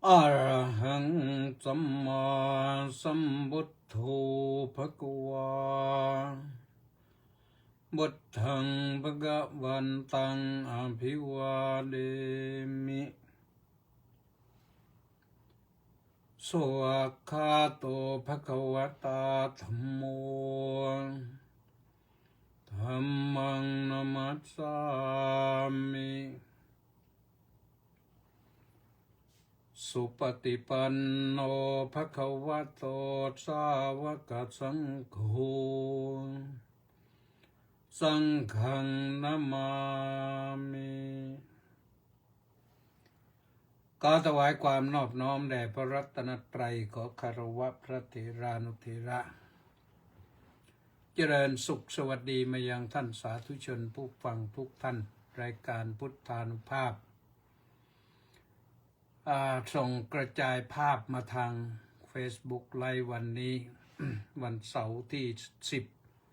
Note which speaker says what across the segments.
Speaker 1: อะระหังสัมมาสัมพุทโธภะคะวาพุทธังภะคะวันตังอภิวาเทมิสวากขาโตภะคะวตาธัมโมธัมมังนัมมัสสามิสุปฏิปันโนภะคะวะโตสาวกสังโฆสังฆังนามามิขอถวายความนอบน้อมแด่พระรัตนตรัยขอคารวะพระเถรานุเถระเจริญสุขสวัสดีมายังท่านสาธุชนผู้ฟังทุกท่านรายการพุทธานุภาพส่งกระจายภาพมาทาง Facebook ไลฟ์วันนี้ วันเสาร์ที่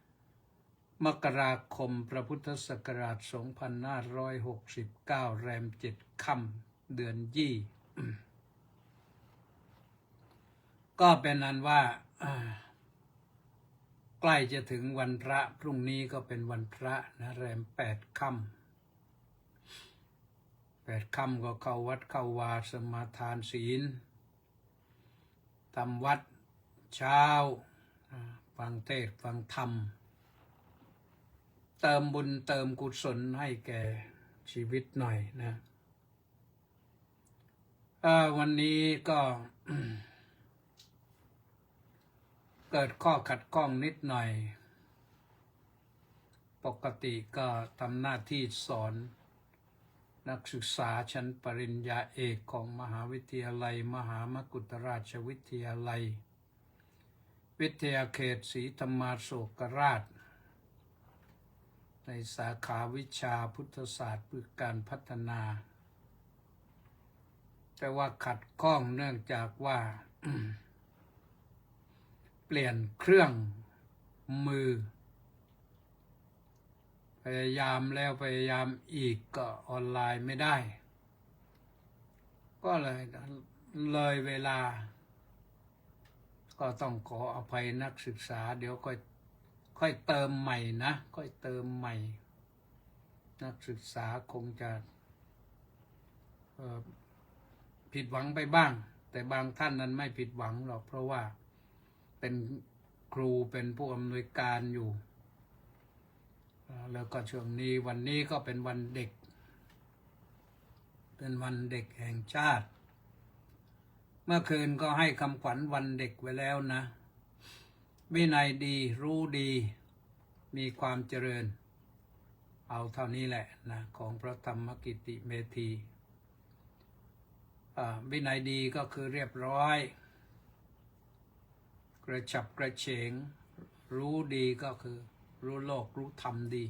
Speaker 1: 10 มกราคมพระพุทธศักราช 2569 แรม 7 ค่ำเดือนยี่ ก็เป็นอันว่าใกล้จะถึงวันพระพรุ่งนี้ก็เป็นวันพระนะแรม 8 ค่ำ8 ค่ำก็เข้าวัดเข้าวาสมาทานศีลทำวัดเช้าฟังเทศน์ฟังธรรมเติมบุญเติมกุศลให้แก่ชีวิตหน่อยนะวันนี้ก็ เกิดข้อขัดข้องนิดหน่อยปกติก็ทำหน้าที่สอนนักศึกษาชั้นปริญญาเอกของมหาวิทยาลัยมหามกุฏราชวิทยาลัยวิทยาเขตศรีธรรมาโศกราชในสาขาวิชาพุทธศาสตร์เพื่อการพัฒนาแต่ว่าขัดข้องเนื่องจากว่า เปลี่ยนเครื่องมือพยายามแล้วพยายามอีกก็ออนไลน์ไม่ได้ก็เลยเวลาก็ต้องขออภัยนักศึกษาเดี๋ยวค่อยเติมใหม่นะค่อยเติมใหม่นักศึกษาคงจะผิดหวังไปบ้างแต่บางท่านนั้นไม่ผิดหวังหรอกเพราะว่าเป็นครูเป็นผู้อำนวยการอยู่แล้วก็ช่วงนี้วันนี้ก็เป็นวันเด็กเป็นวันเด็กแห่งชาติเมื่อคืนก็ให้คำขวัญวันเด็กไว้แล้วนะวินัยดีรู้ดีมีความเจริญเอาเท่านี้แหละนะของพระธรรมกิติเมธีวินัยดีก็คือเรียบร้อยกระฉับกระเฉงรู้ดีก็คือรู้โลกรู้ธรรมดี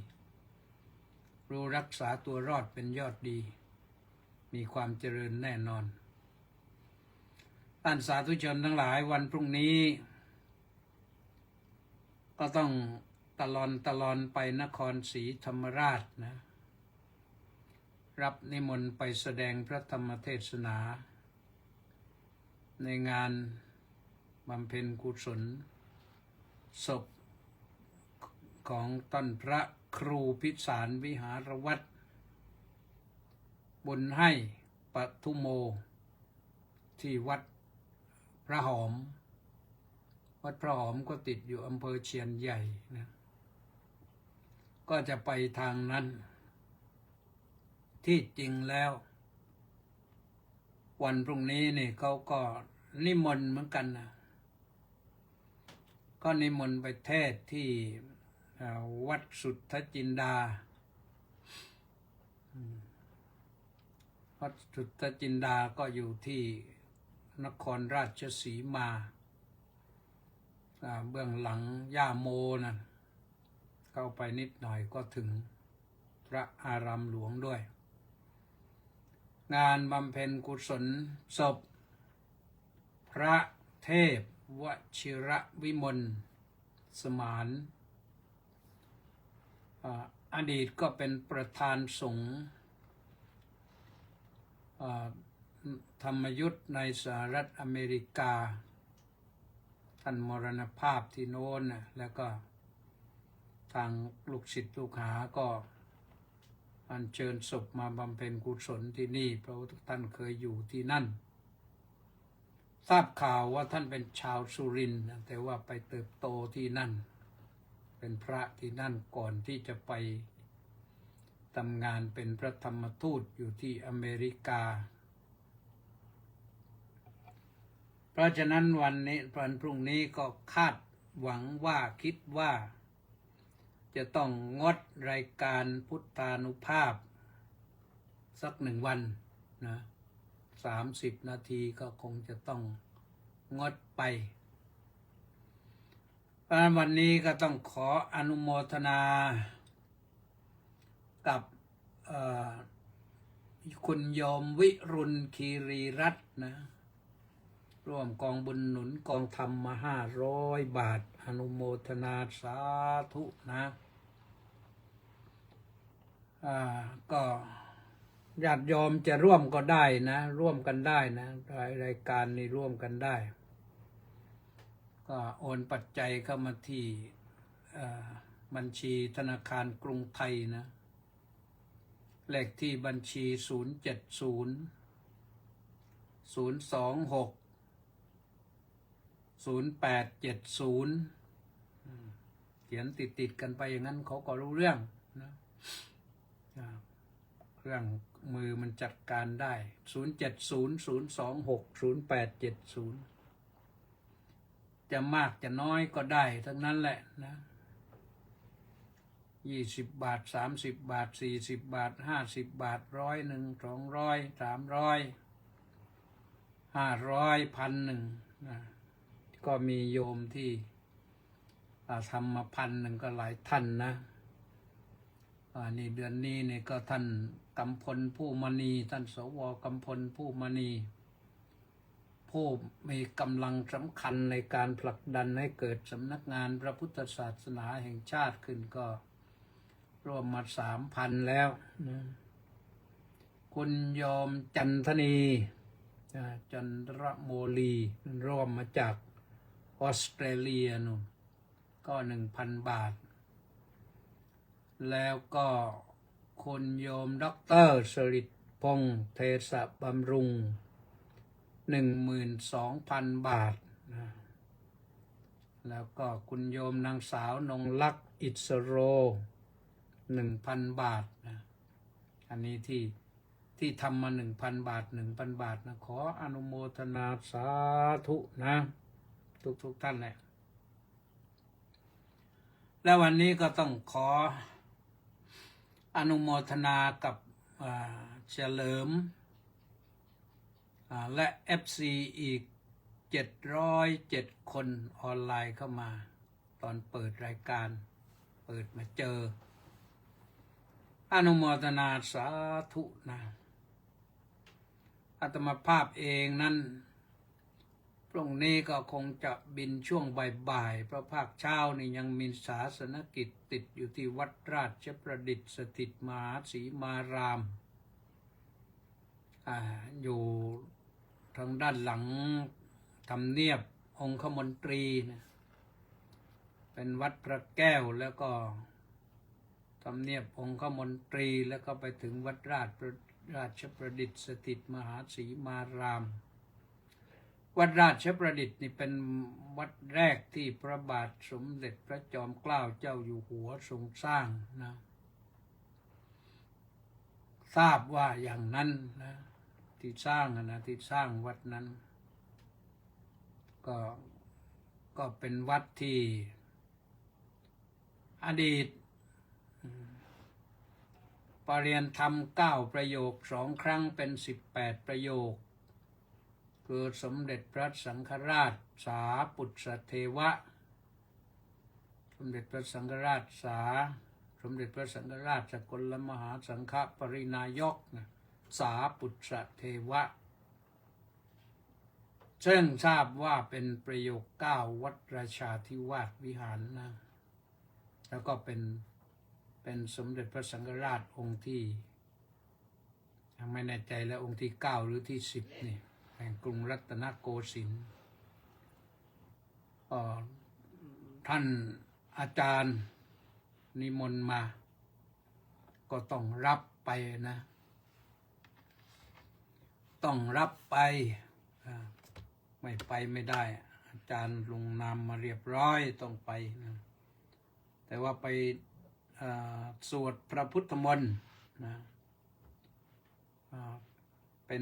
Speaker 1: รู้รักษาตัวรอดเป็นยอดดีมีความเจริญแน่นอนท่านสาธุชนทั้งหลายวันพรุ่งนี้ก็ต้องตลอนไปนครศรีธรรมราชนะรับนิมนต์ไปแสดงพระธรรมเทศนาในงานบำเพ็ญกุศลศพของท่านพระครูพิสารวิหารวัตรบุญให้ปทุโมที่วัดพระหอมวัดพระหอมก็ติดอยู่อำเภอเชียนใหญ่นะก็จะไปทางนั้นที่จริงแล้ววันพรุ่งนี้นี่เขาก็นิมนต์เหมือนกันนะก็นิมนต์ไปเทศที่วัดสุทธจินดาวัดสุทธจินดาก็อยู่ที่นครราชสีมาเบื้องหลังย่าโมนะเข้าไปนิดหน่อยก็ถึงพระอารามหลวงด้วยงานบำเพ็ญกุศลศพพระเทพวชิระวิมลสมานอดีตก็เป็นประธานสงฆ์ ธรรมยุทธในสหรัฐอเมริกาท่านมรณภาพที่โน้นนะแล้วก็ทางลูกศิษย์ลูกหาก็อัญเชิญศพมาบำเพ็ญกุศลที่นี่เพราะว่าท่านเคยอยู่ที่นั่นทราบข่าวว่าท่านเป็นชาวสุรินทร์แต่ว่าไปเติบโตที่นั่นเป็นพระที่นั่นก่อนที่จะไปทำงานเป็นพระธรรมทูตอยู่ที่อเมริกาเพราะฉะนั้นวันพรุ่งนี้ก็คาดหวังว่าคิดว่าจะต้องงดรายการพุทธานุภาพสัก1 วันนะ30 นาทีก็คงจะต้องงดไปเพราะวันนี้ก็ต้องขออนุโมทนากับคุณโยมวิรุณคีรีรัตน์นะร่วมกองบุญหนุนกองธรรมมา500 บาทอนุโมทนาสาธุนะก็ญาติโยมจะร่วมก็ได้นะร่วมกันได้นะรายการนี้ร่วมกันได้ก็โอนปัจจัยเข้ามาที่บัญชีธนาคารกรุงไทยนะเลขที่บัญชี070 026 0870เขียนติดกันไปอย่างนั้นเขาก็รู้เรื่องนะเครื่องมือมันจัดการได้070 026 0870จะมากจะน้อยก็ได้ทั้งนั้นแหละนะ20 บาท30 บาท40 บาท50 บาท100 200 300 500 1,000นะก็มีโยมที่ทำมา1,000ก็หลายท่านนะนี่เดือนนี้เนี่ยก็ท่านกำพลผู้มณีท่านสว.กำพลผู้มณีผู้มีกำลังสำคัญในการผลักดันให้เกิดสำนักงานพระพุทธศาสนาแห่งชาติขึ้นก็ร่วมมา 3,000 แล้วนะคุณโยมจันทนีจันทโมลีร่วมมาจากออสเตรเลียนู่นก็ 1,000 บาทแล้วก็คุณโยมด็อกเตอร์สฤษดิ์พงษ์เทศบำรุง 12,000 บาทนะแล้วก็คุณโยมนางสาวนงลักษณ์อิสโร 1,000 บาทนะอันนี้ที่ทำมา 1,000 บาท 1,000 บาทนะขออนุโมทนาสาธุนะทุกท่านแหละและวันนี้ก็ต้องขออนุโมทนากับเฉลิมและ FC อีก707 คนออนไลน์เข้ามาตอนเปิดรายการเปิดมาเจออนุโมทนาสาธุนะอาตมาภาพเองนั้นพรุ่งนี้ก็คงจะบินช่วงบ่ายๆเพราะภาคเช้านี่ยังมีศาสนกิจติดอยู่ที่วัดราชประดิษฐ์สถิตมหาสีมารามอยู่ทางด้านหลังทำเนียบองคมนตรีนะเป็นวัดพระแก้วแล้วก็ทำเนียบองคมนตรีแล้วก็ไปถึงวัดราชประดิษฐ์สถิตมหาสีมารามวัดราชประดิษฐ์นี่เป็นวัดแรกที่พระบาทสมเด็จพระจอมเกล้าเจ้าอยู่หัวทรงสร้างนะทราบว่าอย่างนั้นนะที่สร้างที่สร้างวัดนั้นก็เป็นวัดที่อดีตปรริยนธรรม9 ประโยค2 ครั้งเป็น18 ประโยคคือสมเด็จพระสังฆราชสาปุตสเทวะสมเด็จพระสังฆราชสมเด็จพระสังฆราชสกลมหาสังฆปรินายกสาปุตสเทวะซึ่งทราบว่าเป็นประโยค9วัดราชาธิวาสวิหารนะแล้วก็เป็นสมเด็จพระสังฆราชองค์ที่ ไม่แน่ใจแล้วองค์ที่9หรือที่10นี่แห่งกรุงรัตนโกสินทร์ท่านอาจารย์นิมนต์มาก็ต้องรับไปนะต้องรับไปไม่ไปไม่ได้อาจารย์ลงนามมาเรียบร้อยต้องไปนะแต่ว่าไปสวดพระพุทธมนต์นะเป็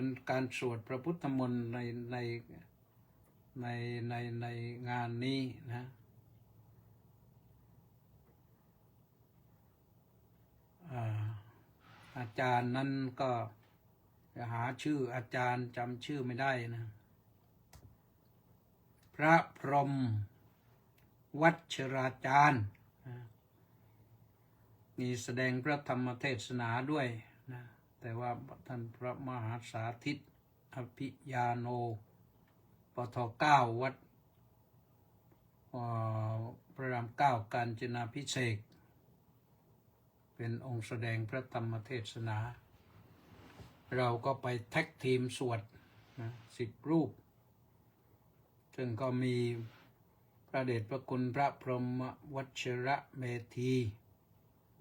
Speaker 1: นการสวดพระพุทธมนต์ในงานนี้นะอาจารย์นั้นก็หาชื่ออาจารย์จำชื่อไม่ได้นะพระพรหมวัชราจารย์มีแสดงพระธรรมเทศนาด้วยนะแต่ว่าท่านพระมหาสาธิตอภิยาโนปท9วัดพระราม9กาญจนาภิเษกเป็นองค์แสดงพระธรรมเทศนาเราก็ไปแท็กทีมสวดนะ10 รูปซึ่งก็มีพระเดชพระคุณพระพรหมวัชระเมธี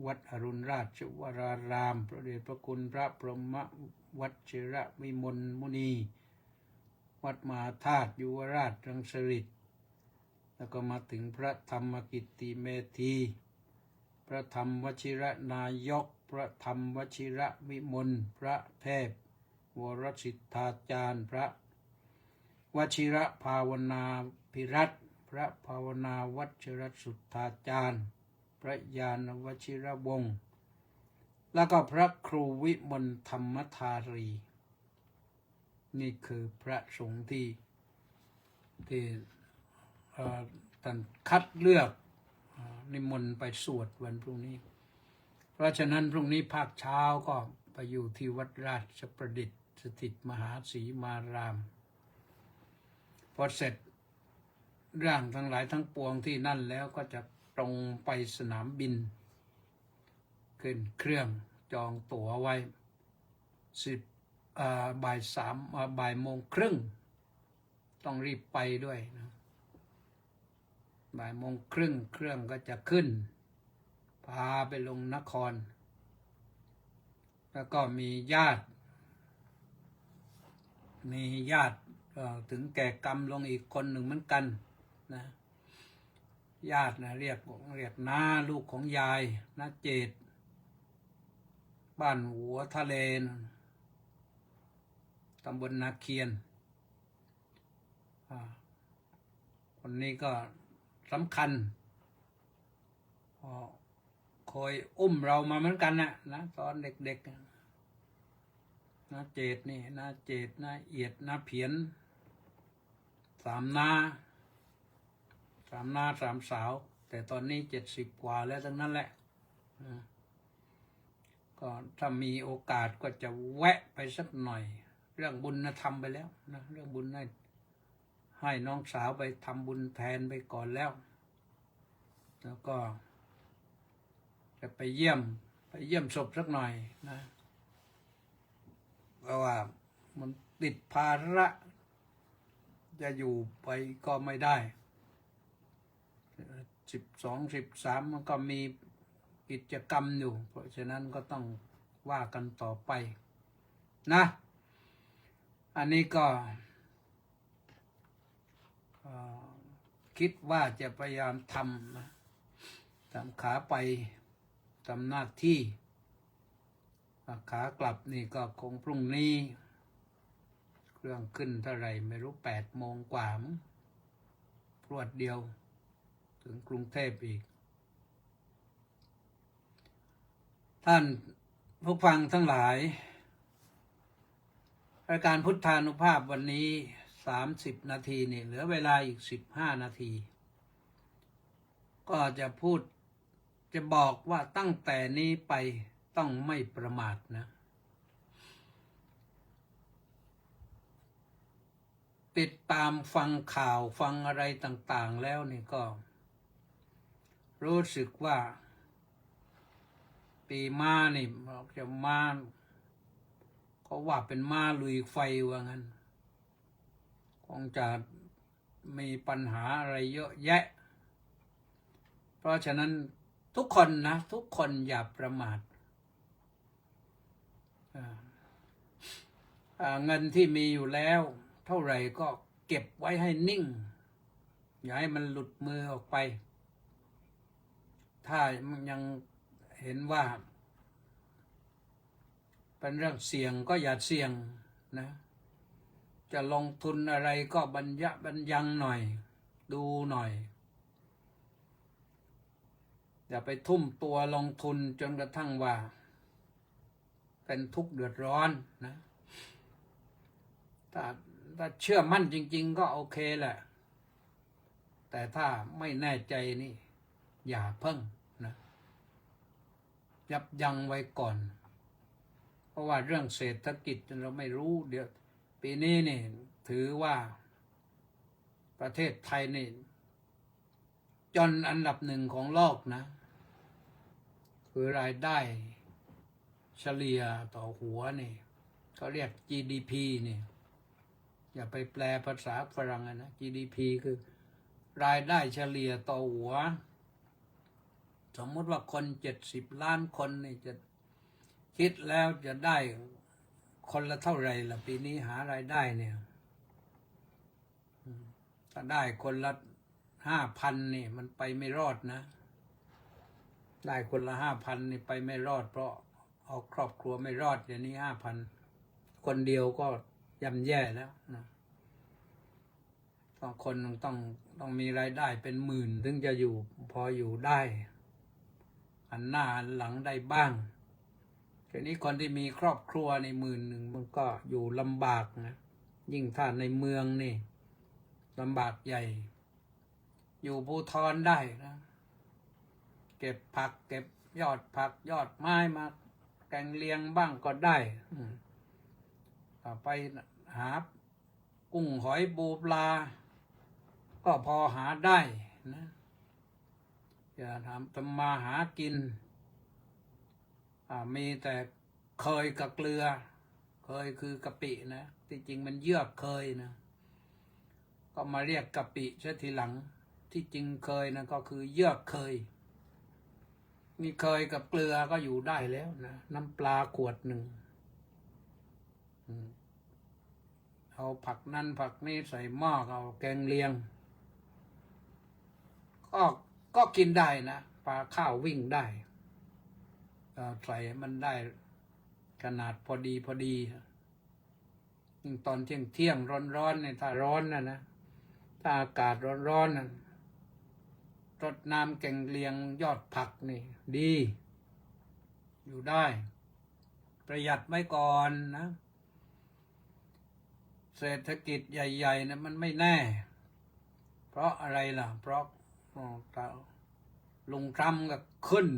Speaker 1: วัดอรุณราชวรารามพระเดชพระคุณพระพรหมวัชระวิมลมุนีวัดมหาธาตุยุวราชรังสฤษฎ์แล้วก็มาถึงพระธรรมกิตติเมธีพระธรรมวชิระนายกพระธรรมวชิระวิมลพระเทพวรสิทธาจารย์พระวชิระภาวนาภิรัตน์พระภาวนาวัชรสุทธาจารย์พระญาณวชิระวงศ์แล้วก็พระครูวิมลธรรมธารีนี่คือพระสงฆ์ที่ท่านคัดเลือกนิมนต์ไปสวดวันพรุ่งนี้เพราะฉะนั้นพรุ่งนี้ภาคเช้าก็ไปอยู่ที่วัดราชประดิษฐ์สถิตมหาสีมารามพอเสร็จร่างทั้งหลายทั้งปวงที่นั่นแล้วก็จะตรงไปสนามบินขึ้นเครื่องจองตั๋วไว้บ่ายโมงครึ่งต้องรีบไปด้วยนะบ่ายโมงครึ่งเครื่องก็จะขึ้นพาไปลงนครแล้วก็มีญาติถึงแก่กรรมลงอีกคนหนึ่งเหมือนกันนะญาตินะเรียกน้าลูกของยายน้าเจดบ้านหัวทะเลตำบลนาเคียนคนนี้ก็สำคัญคอยอุ้มเรามาเหมือนกันนะตอนเด็กๆน้าเจดนี่น้าเจดน้าเอียดน้าเพียน3 น้า3 สาวแต่ตอนนี้70 กว่าแล้วทั้งนั้นแหละก็ถ้ามีโอกาสก็จะแวะไปสักหน่อยเรื่องบุญนะทำไปแล้วนะเรื่องบุญให้น้องสาวไปทำบุญแทนไปก่อนแล้วก็จะไปเยี่ยมศพสักหน่อยนะเพราะว่ามันติดภาระจะอยู่ไปก็ไม่ได้12 13มันก็มีกิจกรรมอยู่เพราะฉะนั้นก็ต้องว่ากันต่อไปนะอันนี้ก็คิดว่าจะพยายามทำขาไปทำหน้าที่ขากลับนี่ก็คงพรุ่งนี้เครื่องขึ้นเท่าไหร่ไม่รู้8 โมงกว่ามั้งพรวดเดียวถึงกรุงเทพอีกท่านผู้ฟังทั้งหลายรายการพุทธานุภาพวันนี้30 นาทีนี่เหลือเวลาอีก15 นาทีก็จะบอกว่าตั้งแต่นี้ไปต้องไม่ประมาทนะติดตามฟังข่าวฟังอะไรต่างๆแล้วนี่ก็รู้สึกว่า ปีม้านี่เราจะม้าเขาว่าเป็นม้าลุยไฟว่างั้นคงจะมีปัญหาอะไรเยอะแยะเพราะฉะนั้นทุกคนนะทุกคนอย่าประมาทเงินที่มีอยู่แล้วเท่าไหร่ก็เก็บไว้ให้นิ่งอย่าให้มันหลุดมือออกไปถ้ามันยังเห็นว่าเป็นเรื่องเสี่ยงก็อย่าเสี่ยงนะจะลงทุนอะไรก็บรรยังหน่อยดูหน่อยอย่าไปทุ่มตัวลงทุนจนกระทั่งว่าเป็นทุกข์เดือดร้อนนะถ้าเชื่อมั่นจริงๆก็โอเคแหละแต่ถ้าไม่แน่ใจนี่อย่าเพิ่งนะยับยั้งไว้ก่อนเพราะว่าเรื่องเศรษฐกิจเราไม่รู้เดี๋ยวปีนี้นี่ถือว่าประเทศไทยนี่จนอันดับหนึ่งของโลกนะคือรายได้เฉลี่ยต่อหัวนี่เขาเรียก GDP นี่อย่าไปแปลภาษาฝรั่งนะ GDP คือรายได้เฉลี่ยต่อหัวสมมติว่าคน70 ล้านคนนี่จะคิดแล้วจะได้คนละเท่าไหร่ล่ะปีนี้หารายได้เนี่ยถ้าได้คนละ5,000นี่มันไปไม่รอดนะได้คนละ5,000นี่ไปไม่รอดเพราะเอาครอบครัวไม่รอดอย่างนี้5,000คนเดียวก็ย่ำแย่แล้วนะคนต้องมีรายได้เป็นหมื่นถึงจะอยู่พออยู่ได้อันหน้าอันหลังได้บ้างทีนี้คนที่มีครอบครัวใน10,000มันก็อยู่ลำบากนะยิ่งถ้าในเมืองนี่ลำบากใหญ่อยู่ภูธรได้นะเก็บผักเก็บยอดผักยอดไม้มาแกงเลียงบ้างก็ได้ไปหากุ้งหอยปูปลาก็พอหาได้นะอย่าทำมาหากินมีแต่เคยกับเกลือเคยคือกะปินะที่จริงมันเยือกเคยนะก็มาเรียกกะปิใช่ทีหลังที่จริงเคยนะก็คือเยือกเคยมีเคยกับเกลือก็อยู่ได้แล้วนะน้ำปลาขวดหนึ่งเอาผักนั่นผักนี้ใส่หม้อเอาแกงเลียงก็กินได้นะปลาข้าววิ่งได้ใส่มันได้ขนาดพอดียิ่งตอนเที่ยงร้อนเนี่ยถ้าร้อนนะถ้าอากาศร้อนนะรดน้ำแกงเลียงยอดผักนี่ดีอยู่ได้ประหยัดไว้ก่อนนะเศรษฐกิจใหญ่ๆนะมันไม่แน่เพราะอะไรล่ะเพราะลุงทรัมป์ก็ขึ้น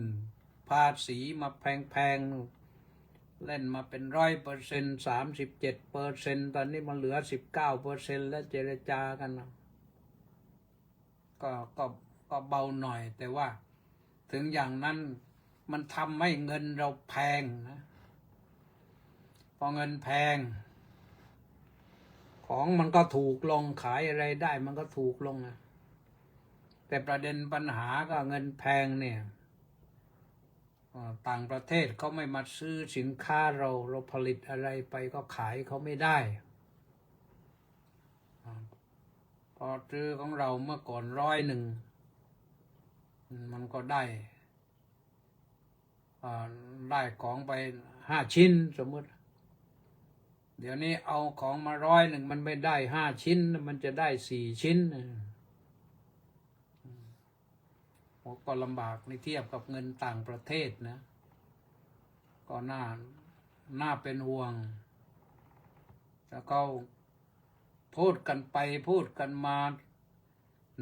Speaker 1: ภาษีมาแพงๆเล่นมาเป็น100% 37%ตอนนี้มันเหลือ19%แล้วเจรจากันนะก็เบาหน่อยแต่ว่าถึงอย่างนั้นมันทำให้เงินเราแพงนะพอเงินแพงของมันก็ถูกลงขายอะไรได้มันก็ถูกลงนะแต่ประเด็นปัญหาก็เงินแพงเนี่ยต่างประเทศเขาไม่มาซื้อสินค้าเราผลิตอะไรไปก็ขายเขาไม่ได้พอซื้อของเราเมื่อก่อน100มันก็ได้ของไป5 ชิ้นสมมติเดี๋ยวนี้เอาของมา100มันไม่ได้5 ชิ้นมันจะได้4 ชิ้นก็ลำบากในเทียบกับเงินต่างประเทศนะก็น่าเป็นห่วงแล้วก็พูดกันไปพูดกันมา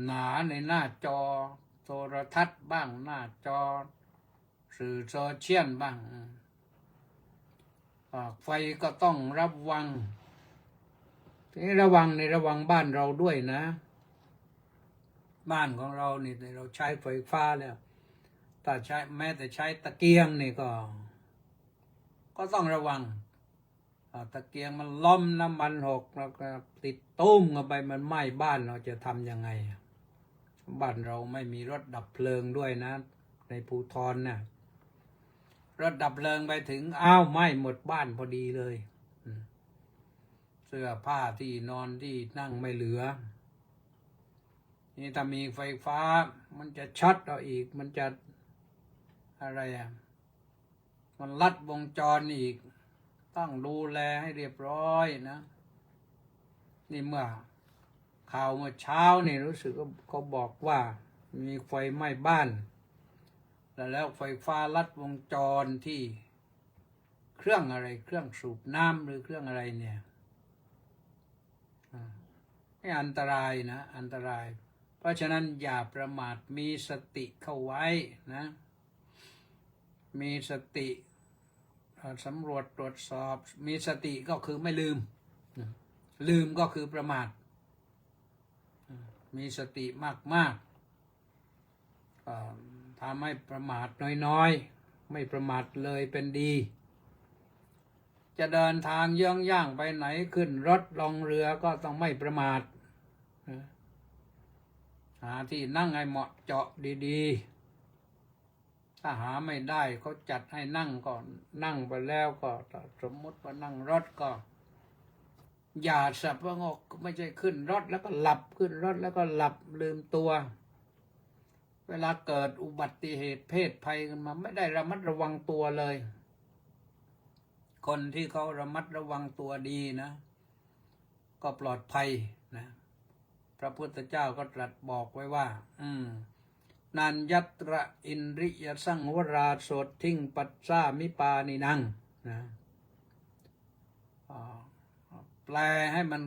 Speaker 1: หนาในหน้าจอโทรทัศน์บ้างหน้าจอสื่อโซเชียลบ้างไฟก็ต้องระวังที่ระวังในระวังบ้านเราด้วยนะบ้านของเรานี่เราใช้ไฟฟ้าแล้ว ถ้าใช้แม้แต่ใช้ตะเกียงนี่ก็ต้องระวังตะเกียงมันล้มน้ำมันหกแล้วก็ติดตุ้มเข้าไปมันไหม้บ้านเราจะทำยังไงบ้านเราไม่มีรถดับเพลิงด้วยนะในภูธรนะรถดับเพลิงไปถึงอ้าวไหม้หมดบ้านพอดีเลยเสื้อผ้าที่นอนที่นั่งไม่เหลือนี่ถ้ามีไฟฟ้ามันจะช็อตเอาอีกมันจะอะไรมันลัดวงจรอีกต้องดูแลให้เรียบร้อยนะนี่เมื่อข่าวเมื่อเช้านี่รู้สึกเขาบอกว่ามีไฟไหม้บ้านแล้วไฟฟ้าลัดวงจรที่เครื่องอะไรเครื่องสูบน้ำหรือเครื่องอะไรเนี่ยนี่อันตรายนะอันตรายเพราะฉะนั้นอย่าประมาทมีสติเข้าไว้นะมีสติสำรวจตรวจสอบมีสติก็คือไม่ลืมลืมก็คือประมาทมีสติมากทำให้ประมาทน้อยๆไม่ประมาทเลยเป็นดีจะเดินทางเยื้องย่างไปไหนขึ้นรถลงเรือก็ต้องไม่ประมาทหาที่นั่งให้เหมาะเจาะดีๆถ้าหาไม่ได้เขาจัดให้นั่งก่อนนั่งไปแล้วก็สมมติว่านั่งรถก็อย่าสับว่างกไม่ใช่ขึ้นรถแล้วก็หลับขึ้นรถแล้วก็หลับลืมตัวเวลาเกิดอุบัติเหตุเพศภัยขึ้นมาไม่ได้ระมัดระวังตัวเลยคนที่เขาระมัดระวังตัวดีนะก็ปลอดภัยนะพระพุทธเจ้าก็ตรัสบอกไว้ว่านันยัตระอินริยสังวราโสทิ้งปัสสามิปานินังนะแปลให้มัน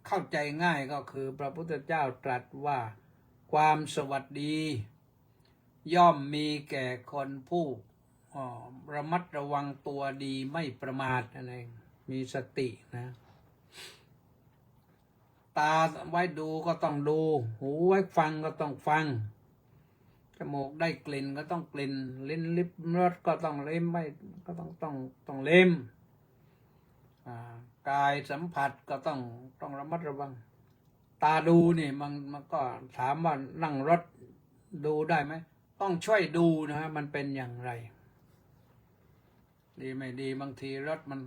Speaker 1: เข้าใจง่ายก็คือพระพุทธเจ้าตรัสว่าความสวัสดีย่อมมีแก่คนผู้ระมัดระวังตัวดีไม่ประมาทอะไรมีสตินะตาไว้ดูก็ต้องดูหูไว้ฟังก็ต้องฟังจมูกได้กลิ่นก็ต้องกลิ่นลิ้นลิ้มรสก็ต้องลิ้มไม่ก็ต้องลิ้มกายสัมผัสก็ต้องระมัดระวังตาดูนี่มันก็ถามว่านั่งรถดูได้ไหมต้องช่วยดูนะฮะมันเป็นอย่างไรดีไม่ดีบางทีรถมัน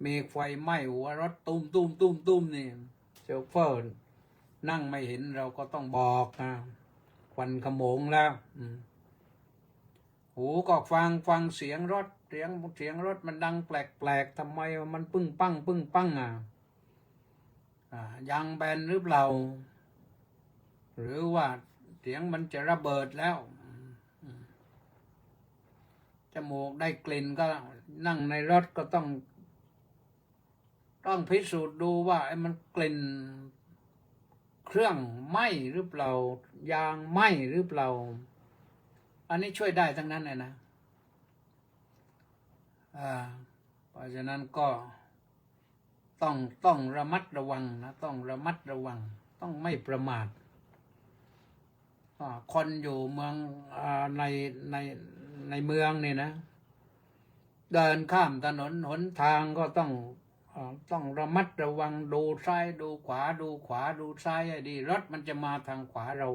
Speaker 1: มีไฟไหม้หัวรถตุ้มนี่โชเฟอร์นั่งไม่เห็นเราก็ต้องบอกนะควันขโมงแล้วหูก็ฟังเสียงรถเสียงรถมันดังแปลกทำไมมันปึ้งปังยางแบนหรือเปล่าหรือว่าเสียงมันจะระเบิดแล้วจมูกได้กลิ่นก็นั่งในรถก็ต้องพิสูจน์ดูว่าไอ้มันกลิ่นเครื่องไหม้หรือเปล่ายางไหม้หรือเปล่าอันนี้ช่วยได้ทั้งนั้นเลยนะเพราะฉะนั้นก็ต้องระมัดระวังนะต้องระมัดระวังต้องไม่ประมาทคนอยู่เมืองในเมืองนี่นะเดินข้ามถนนหนทางก็ต้องระมัดระวังดูซ้ายดูขวาดูซ้ายให้ดีรถมันจะมาทางขวาเรา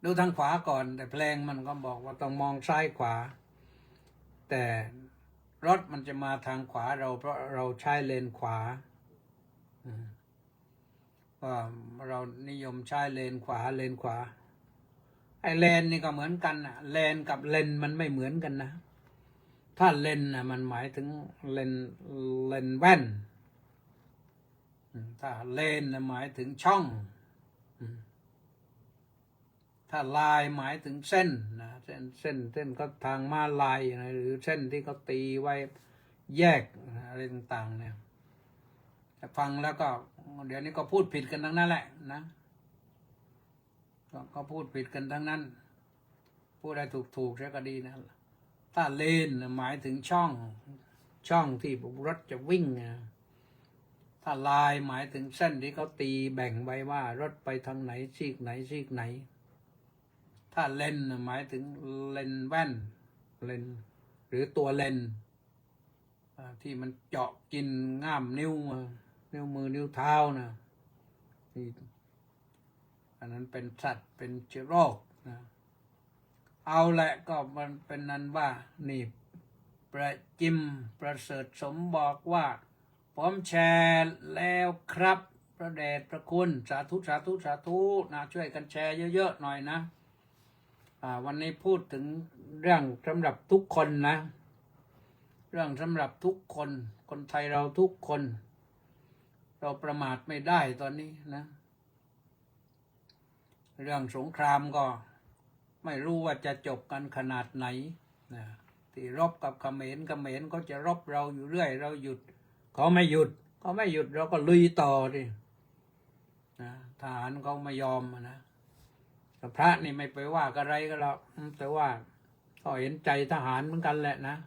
Speaker 1: ดูทางขวาก่อนแต่เพลงมันก็บอกว่าต้องมองซ้ายขวาแต่รถมันจะมาทางขวาเราเพราะเราใช้เลนขวาว่าเรานิยมใช้เลนขวาไอ้เลนนี่ก็เหมือนกันนะเลนกับเลนมันไม่เหมือนกันนะถ้าเลนนะมันหมายถึงเลนแว่นถ้าเลนนะหมายถึงช่องถ้าลายหมายถึงเส้นนะเส้นก็ทางม้าลายนะหรือเส้นที่เขาตีไว้แยกอะไรต่างๆเนี่ยฟังแล้วก็เดี๋ยวนี้ก็พูดผิดกันทั้งนั้นแหละนะก็พูดผิดกันทั้งนั้นพูดได้ถูกใช่ก็ดีนะถ้าเลนหมายถึงช่องที่รถจะวิ่งนะถ้าลายหมายถึงเส้นที่เขาตีแบ่งไว้ว่ารถไปทางไหนซีกไหน ถ้าเลนส์หมายถึงเลนส์แว่นเลนส์หรือตัวเลนส์ที่มันเจาะกินง่ามนิ้วมือนิ้วเท้านะที่อันนั้นเป็นสัตว์เป็นเชื้อโรคนะเอาแหละก็มันเป็นนั้นว่านี่ประจิมประเสริฐสมบอกว่าผมแชร์แล้วครับพระเดชพระคุณสาธุสาธุสาธุนะช่วยกันแชร์เยอะๆหน่อยนะวันนี้พูดถึงเรื่องสำหรับทุกคนนะเรื่องสำหรับทุกคนคนไทยเราทุกคนเราประมาทไม่ได้ตอนนี้นะเรื่องสงครามก็ไม่รู้ว่าจะจบกันขนาดไหนนะที่รบกับเขมรก็จะรบเราอยู่เรื่อยเราหยุดเขาไม่หยุดเราก็ลุยต่อดินะทหารเขาไม่ยอมนะพระนี่ไม่ไปว่าอะไรก็แล้วแต่ว่าก็เห็นใจทหารเหมือนกันแหละนะ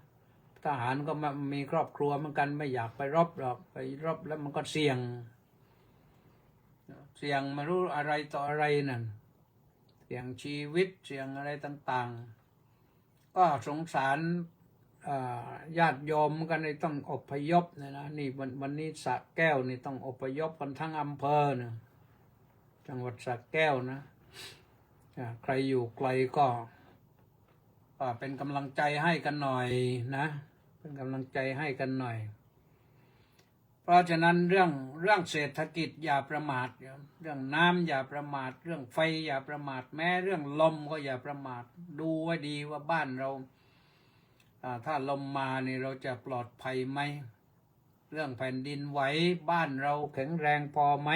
Speaker 1: ทหารก็มีครอบครัวเหมือนกันไม่อยากไปรบหรอกไปรบแล้วมันก็เสี่ยงไม่รู้อะไรต่ออะไรนั่นเสี่ยงชีวิตเสี่ยงอะไรต่างๆก็สงสารญาติโยมกันเลยต้องอพยพนะนี่วันนี้สระแก้วนี่ต้องอพยพกันทั้งอำเภอนะจังหวัดสระแก้วนะใครอยู่ไกลก็เป็นกำลังใจให้กันหน่อยนะเป็นกำลังใจให้กันหน่อยเพราะฉะนั้นเรื่องเศรษฐกิจอย่าประมาทเรื่องน้ำอย่าประมาทเรื่องไฟอย่าประมาทแม้เรื่องลมก็อย่าประมาทดูไว้ดีว่าบ้านเราถ้าลมมานี่เราจะปลอดภัยไหมเรื่องแผ่นดินไหวบ้านเราแข็งแรงพอไหม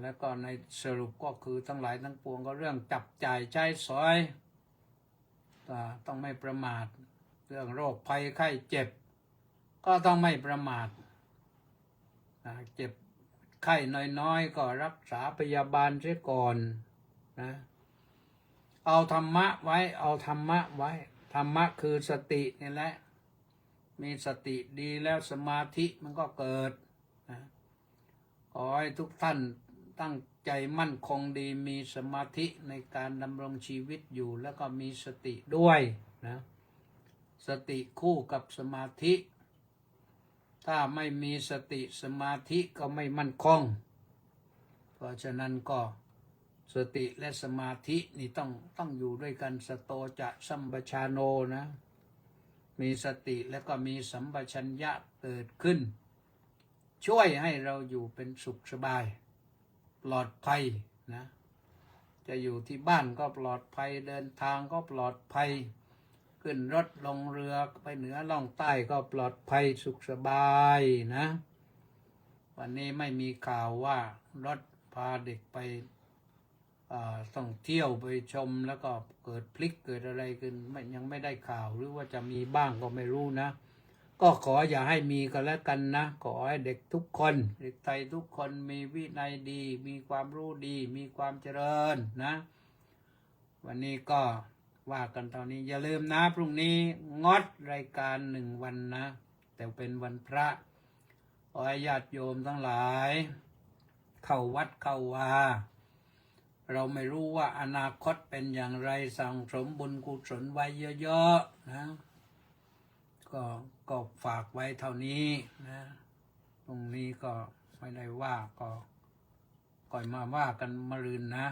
Speaker 1: แล้วก็ในสรุปก็คือทั้งหลายทั้งปวงก็เรื่องจับจ่ายใช้สอยต้องไม่ประมาทเรื่องโรคภัยไข้เจ็บก็ต้องไม่ประมาทเจ็บไข้น้อยๆก็รักษาพยาบาลเสียก่อนนะเอาธรรมะไว้ธรรมะคือสตินี่แหละมีสติดีแล้วสมาธิมันก็เกิดนะขอให้ทุกท่านตั้งใจมั่นคงดีมีสมาธิในการดำรงชีวิตอยู่แล้วก็มีสติด้วยนะสติคู่กับสมาธิถ้าไม่มีสติสมาธิก็ไม่มั่นคงเพราะฉะนั้นก็สติและสมาธินี่ต้องอยู่ด้วยกันสโตจะสัมปชาโนนะมีสติแล้วก็มีสัมปชัญญะเกิดขึ้นช่วยให้เราอยู่เป็นสุขสบายปลอดภัยนะจะอยู่ที่บ้านก็ปลอดภัยเดินทางก็ปลอดภัยขึ้นรถลงเรือไปเหนือล่องใต้ก็ปลอดภัยสุขสบายนะวันนี้ไม่มีข่าวว่ารถพาเด็กไปต้องเที่ยวไปชมแล้วก็เกิดพลิกเกิดอะไรขึ้นยังไม่ได้ข่าวหรือว่าจะมีบ้างก็ไม่รู้นะก็ขออย่าให้มีก็แล้วกันนะขอให้เด็กทุกคนเด็กไทยทุกคนมีวินัยดีมีความรู้ดีมีความเจริญนะวันนี้ก็ว่ากันตอนนี้อย่าลืมนะพรุ่งนี้งดรายการ1 วันนะแต่เป็นวันพระขอให้ญาติโยมทั้งหลายเข้าวัดเข้าวาเราไม่รู้ว่าอนาคตเป็นอย่างไรสั่งสมบุญกุศลไว้เยอะๆนะก็ฝากไว้เท่านี้นะตรงนี้ก็ไม่ได้ว่าก็ก่อยมาว่ากันมะรืนนะ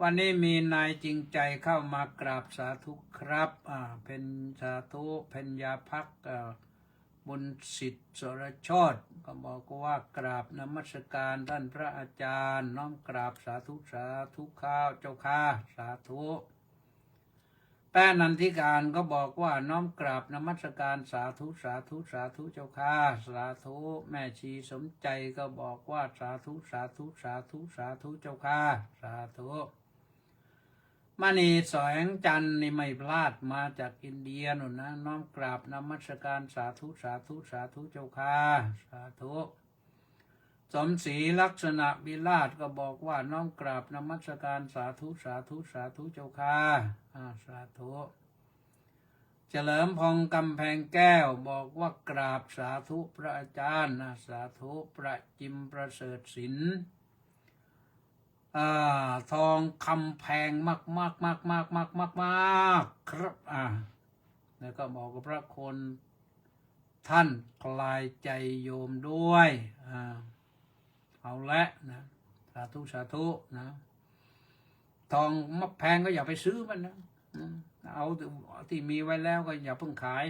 Speaker 1: วันนี้มีนายจริงใจเข้ามากราบสาธุครับเป็นสาธุเพ็ญญาภักบุญสิทธิ์สรโชติก็บอกว่ากราบนมัสการท่านพระอาจารย์น้อมกราบสาธุข้าวเจ้าค่ะสาธุแป้นันทิการก็บอกว่าน้อมกราบนมัสการสาธุเจ้าค่ะสาธุแม่ชีสมใจก็บอกว่าสาธุเจ้าค่ะสาธุมณีแสงจันทร์นี่ไม่พลาดมาจากอินเดียนู่นนะน้อมกราบนมัสการสาธุเจ้าค่ะสาธุสมศรีลักษณะวิราชก็บอกว่าน้อมกราบนมัสการสาธุเจ้าค่ะสาธุเฉลิมพงษ์กำแพงแก้วบอกว่ากราบสาธุพระอาจารย์สาธุประจิมประเสริฐศิลป์ ทองคำแพงมากมากมากมากมากมากมากครับแล้วก็บอกกับพระคนท่านคลายใจโยมด้วยเอาละนะสาธุสาธุนะทองมักแพงก็อย่าไปซื้อมันนะเอาที่มีไว้แล้วก็อย่าเพิ่งขาย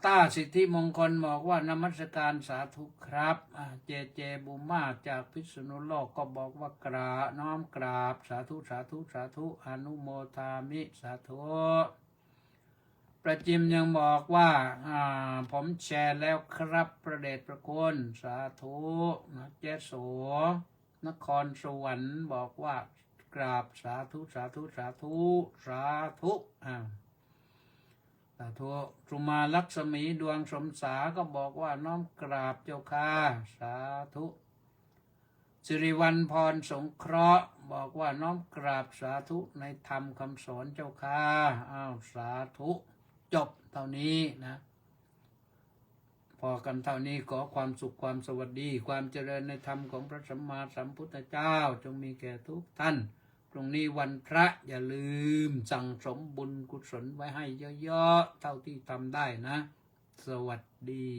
Speaker 1: ต้าสิทธิมงคลบอกว่านมัสการสาธุครับเจบุมาจากพิษณุโลกก็บอกว่ากราบน้อมกราบสาธุสาธุสาธุอนุโมทามิสาธุประจิมยังบอกว่าผมแชร์แล้วครับประเดชประคุณสาธุนะเจโสนครสวรรค์บอกว่ากราบสาธุสาธุสาธุสาธุสาธุสุมาลักษมีดวงสมสาก็บอกว่าน้อมกราบเจ้าค่ะสาธุสิริวัลพรสงเคราะห์บอกว่าน้อมกราบสาธุในธรรมคำสอนเจ้าค่ะสาธุจบเท่านี้นะพอกันเท่านี้ขอความสุขความสวัสดีความเจริญในธรรมของพระสัมมาสัมพุทธเจ้าจงมีแก่ทุกท่านตรงนี้วันพระอย่าลืมสั่งสมบุญกุศลไว้ให้เยอะๆเท่าที่ทำได้นะสวัสดี